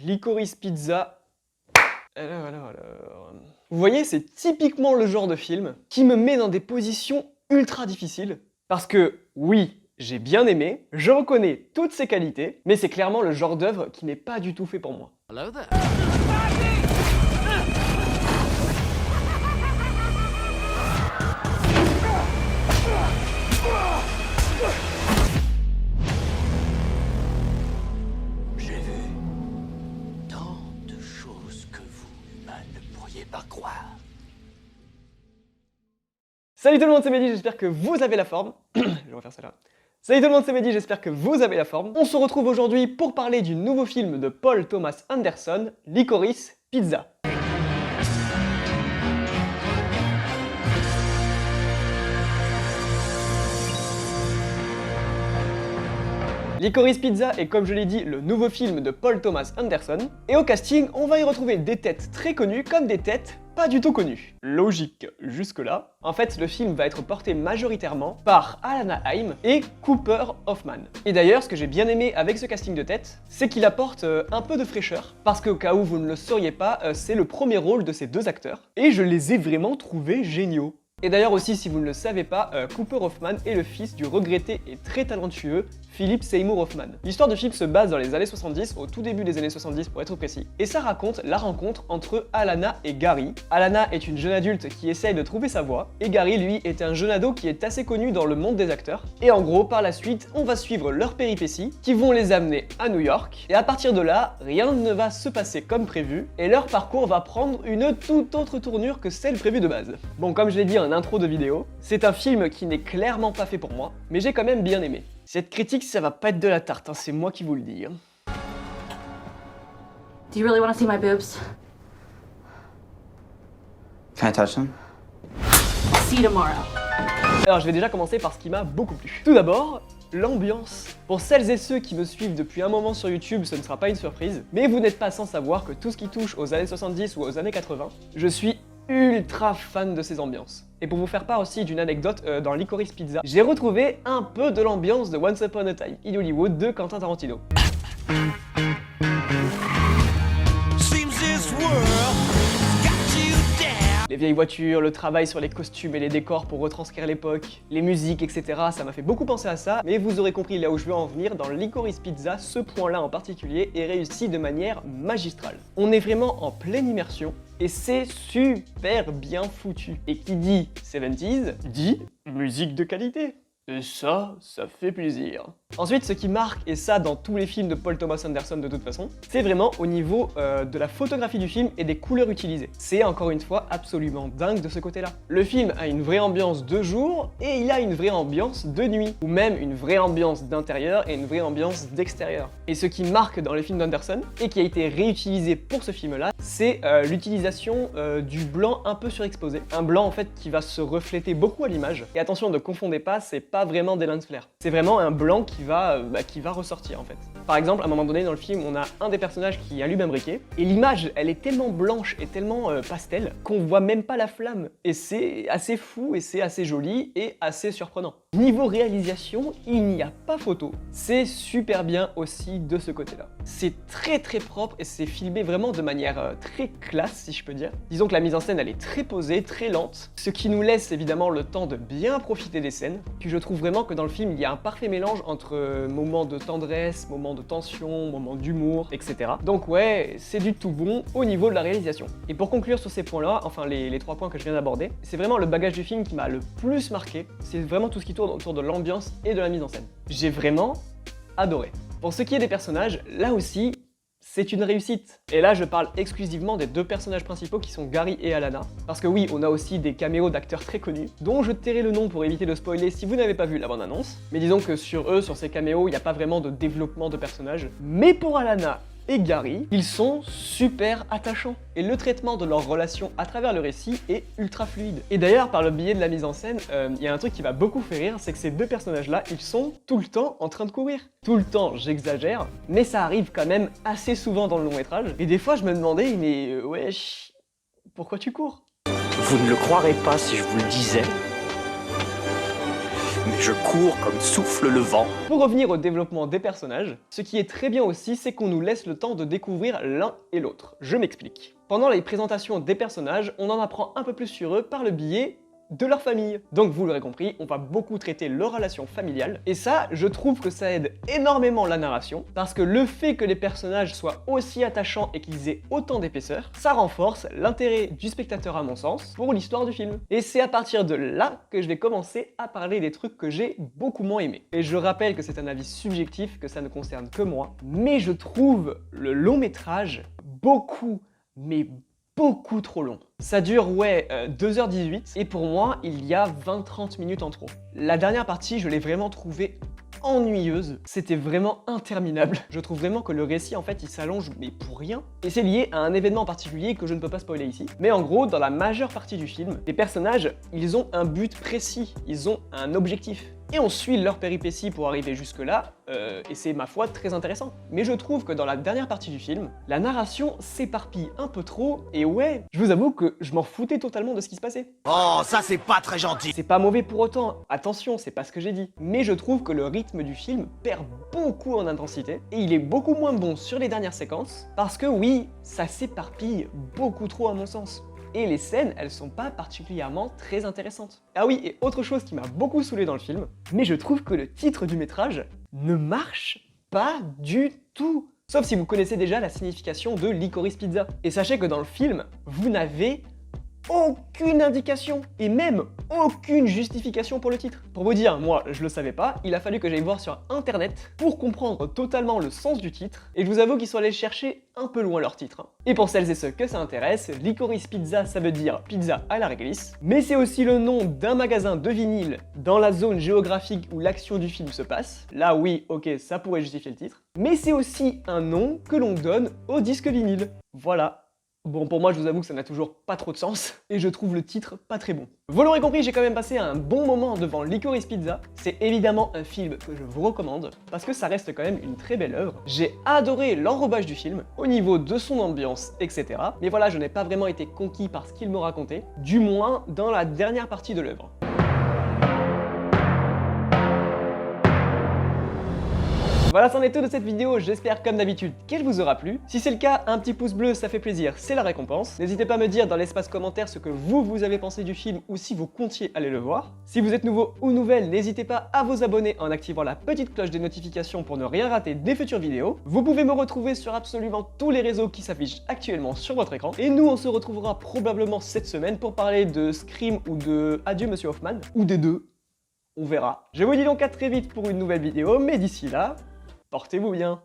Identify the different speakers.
Speaker 1: Licorice Pizza. Alors. Vous voyez, c'est typiquement le genre de film qui me met dans des positions ultra difficiles. Parce que, oui, j'ai bien aimé, je reconnais toutes ses qualités, mais c'est clairement le genre d'œuvre qui n'est pas du tout fait pour moi.
Speaker 2: Hello there. J'ai vu tant de choses que vous, humains, ne pourriez pas croire.
Speaker 1: Salut tout le monde, c'est Mehdi, j'espère que vous avez la forme. Je vais refaire ça là. Salut tout le monde, c'est Mehdi, j'espère que vous avez la forme. On se retrouve aujourd'hui pour parler du nouveau film de Paul Thomas Anderson, Licorice Pizza. Licorice Pizza est, comme je l'ai dit, le nouveau film de Paul Thomas Anderson. Et au casting, on va y retrouver des têtes très connues comme des têtes pas du tout connues. Logique jusque-là. En fait, le film va être porté majoritairement par Alana Haim et Cooper Hoffman. Et d'ailleurs, ce que j'ai bien aimé avec ce casting de tête, c'est qu'il apporte un peu de fraîcheur. Parce qu'au cas où vous ne le sauriez pas, c'est le premier rôle de ces deux acteurs. Et je les ai vraiment trouvés géniaux. Et d'ailleurs aussi, si vous ne le savez pas, Cooper Hoffman est le fils du regretté et très talentueux Philip Seymour Hoffman. L'histoire du film se base dans les années 70, au tout début des années 70 pour être précis, et ça raconte la rencontre entre Alana et Gary. Alana est une jeune adulte qui essaye de trouver sa voie, et Gary, lui, est un jeune ado qui est assez connu dans le monde des acteurs. Et en gros, par la suite, on va suivre leurs péripéties, qui vont les amener à New York, et à partir de là, rien ne va se passer comme prévu, et leur parcours va prendre une toute autre tournure que celle prévue de base. Bon, comme je l'ai dit en intro de vidéo, c'est un film qui n'est clairement pas fait pour moi, mais j'ai quand même bien aimé. Cette critique, ça va pas être de la tarte, hein, c'est moi qui vous le dis. Hein.
Speaker 3: Do you really want to see my boobs?
Speaker 4: Can I touch them?
Speaker 3: See you tomorrow.
Speaker 1: Alors je vais déjà commencer par ce qui m'a beaucoup plu. Tout d'abord, l'ambiance. Pour celles et ceux qui me suivent depuis un moment sur YouTube, ce ne sera pas une surprise, mais vous n'êtes pas sans savoir que tout ce qui touche aux années 70 ou aux années 80, je suis ultra fan de ces ambiances. Et pour vous faire part aussi d'une anecdote dans Licorice Pizza, j'ai retrouvé un peu de l'ambiance de Once Upon a Time in Hollywood de Quentin Tarantino. Les vieilles voitures, le travail sur les costumes et les décors pour retranscrire l'époque, les musiques, etc. Ça m'a fait beaucoup penser à ça, mais vous aurez compris là où je veux en venir, dans Licorice Pizza, ce point-là en particulier est réussi de manière magistrale. On est vraiment en pleine immersion, et c'est super bien foutu. Et qui dit 70s, dit musique de qualité. Et ça fait plaisir. Ensuite, ce qui marque, et ça dans tous les films de Paul Thomas Anderson de toute façon, c'est vraiment au niveau de la photographie du film et des couleurs utilisées. C'est encore une fois absolument dingue de ce côté-là. Le film a une vraie ambiance de jour et il a une vraie ambiance de nuit, ou même une vraie ambiance d'intérieur et une vraie ambiance d'extérieur. Et ce qui marque dans les films d'Anderson, et qui a été réutilisé pour ce film-là, c'est l'utilisation du blanc un peu surexposé. Un blanc en fait qui va se refléter beaucoup à l'image. Et attention, ne confondez pas, c'est pas vraiment des lens flares. C'est vraiment un blanc qui va ressortir en fait. Par exemple, à un moment donné dans le film, on a un des personnages qui allume un briquet, et l'image, elle est tellement blanche et tellement pastel qu'on voit même pas la flamme. Et c'est assez fou, et c'est assez joli, et assez surprenant. Niveau réalisation, il n'y a pas photo. C'est super bien aussi de ce côté-là. C'est très propre, et c'est filmé vraiment de manière très classe, si je peux dire. Disons que la mise en scène, elle est très posée, très lente, ce qui nous laisse évidemment le temps de bien profiter des scènes. Puis je trouve vraiment que dans le film, il y a un parfait mélange entre moments de tendresse, moments de tension, moments d'humour, etc. Donc ouais, c'est du tout bon au niveau de la réalisation. Et pour conclure sur ces points-là, enfin les 3 points que je viens d'aborder, c'est vraiment le bagage du film qui m'a le plus marqué. C'est vraiment tout ce qui tourne autour de l'ambiance et de la mise en scène. J'ai vraiment adoré. Pour ce qui est des personnages, là aussi, c'est une réussite. Et là, je parle exclusivement des deux personnages principaux qui sont Gary et Alana. Parce que oui, on a aussi des caméos d'acteurs très connus, dont je tairai le nom pour éviter de spoiler si vous n'avez pas vu la bande-annonce. Mais disons que sur eux, sur ces caméos, il n'y a pas vraiment de développement de personnages. Mais pour Alana et Gary, ils sont super attachants. Et le traitement de leur relation à travers le récit est ultra fluide. Et d'ailleurs, par le biais de la mise en scène, il y a un truc qui va beaucoup faire rire, c'est que ces deux personnages-là, ils sont tout le temps en train de courir. Tout le temps, j'exagère, mais ça arrive quand même assez souvent dans le long métrage. Et des fois, je me demandais, mais wesh, pourquoi tu cours?
Speaker 2: Vous ne le croirez pas si je vous le disais, mais Je cours comme souffle le vent.
Speaker 1: Pour revenir au développement des personnages, ce qui est très bien aussi, c'est qu'on nous laisse le temps de découvrir l'un et l'autre. Je m'explique. Pendant les présentations des personnages, on en apprend un peu plus sur eux par le biais de leur famille. Donc vous l'aurez compris, on va beaucoup traiter leur relation familiale, et ça, je trouve que ça aide énormément la narration, parce que le fait que les personnages soient aussi attachants et qu'ils aient autant d'épaisseur, ça renforce l'intérêt du spectateur à mon sens, pour l'histoire du film. Et c'est à partir de là que je vais commencer à parler des trucs que j'ai beaucoup moins aimés. Et je rappelle que c'est un avis subjectif, que ça ne concerne que moi, mais je trouve le long métrage beaucoup, mais beaucoup trop long. Ça dure, 2h18, et pour moi, il y a 20-30 minutes en trop. La dernière partie, je l'ai vraiment trouvée ennuyeuse, c'était vraiment interminable. Je trouve vraiment que le récit, en fait, il s'allonge, mais pour rien. Et c'est lié à un événement particulier que je ne peux pas spoiler ici. Mais en gros, dans la majeure partie du film, les personnages, ils ont un but précis, ils ont un objectif. Et on suit leur péripéties pour arriver jusque-là, et c'est, ma foi, très intéressant. Mais je trouve que dans la dernière partie du film, la narration s'éparpille un peu trop, et ouais, je vous avoue que je m'en foutais totalement de ce qui se passait.
Speaker 4: Oh, ça c'est pas très gentil.
Speaker 1: C'est pas mauvais pour autant, attention, c'est pas ce que j'ai dit. Mais je trouve que le rythme du film perd beaucoup en intensité, et il est beaucoup moins bon sur les dernières séquences, parce que oui, ça s'éparpille beaucoup trop à mon sens. Et les scènes, elles sont pas particulièrement très intéressantes. Ah oui, et autre chose qui m'a beaucoup saoulé dans le film, mais je trouve que le titre du métrage ne marche pas du tout. Sauf si vous connaissez déjà la signification de Licorice Pizza. Et sachez que dans le film, vous n'avez aucune indication, et même aucune justification pour le titre. Pour vous dire, moi je le savais pas, il a fallu que j'aille voir sur internet pour comprendre totalement le sens du titre, et je vous avoue qu'ils sont allés chercher un peu loin leur titre. Et pour celles et ceux que ça intéresse, Licorice Pizza, ça veut dire pizza à la réglisse, mais c'est aussi le nom d'un magasin de vinyle dans la zone géographique où l'action du film se passe. Là oui, ok, ça pourrait justifier le titre, mais c'est aussi un nom que l'on donne au disque vinyle. Voilà. Bon, pour moi, je vous avoue que ça n'a toujours pas trop de sens, et je trouve le titre pas très bon. Vous l'aurez compris, j'ai quand même passé un bon moment devant Licorice Pizza. C'est évidemment un film que je vous recommande, parce que ça reste quand même une très belle œuvre. J'ai adoré l'enrobage du film, au niveau de son ambiance, etc. Mais voilà, je n'ai pas vraiment été conquis par ce qu'il me racontait, du moins dans la dernière partie de l'œuvre. Voilà, c'en est tout de cette vidéo, j'espère comme d'habitude qu'elle vous aura plu. Si c'est le cas, un petit pouce bleu, ça fait plaisir, c'est la récompense. N'hésitez pas à me dire dans l'espace commentaire ce que vous avez pensé du film ou si vous comptiez aller le voir. Si vous êtes nouveau ou nouvelle, n'hésitez pas à vous abonner en activant la petite cloche des notifications pour ne rien rater des futures vidéos. Vous pouvez me retrouver sur absolument tous les réseaux qui s'affichent actuellement sur votre écran. Et nous, on se retrouvera probablement cette semaine pour parler de Scream ou de Adieu Monsieur Hoffman, ou des deux. On verra. Je vous dis donc à très vite pour une nouvelle vidéo, mais d'ici là, portez-vous bien.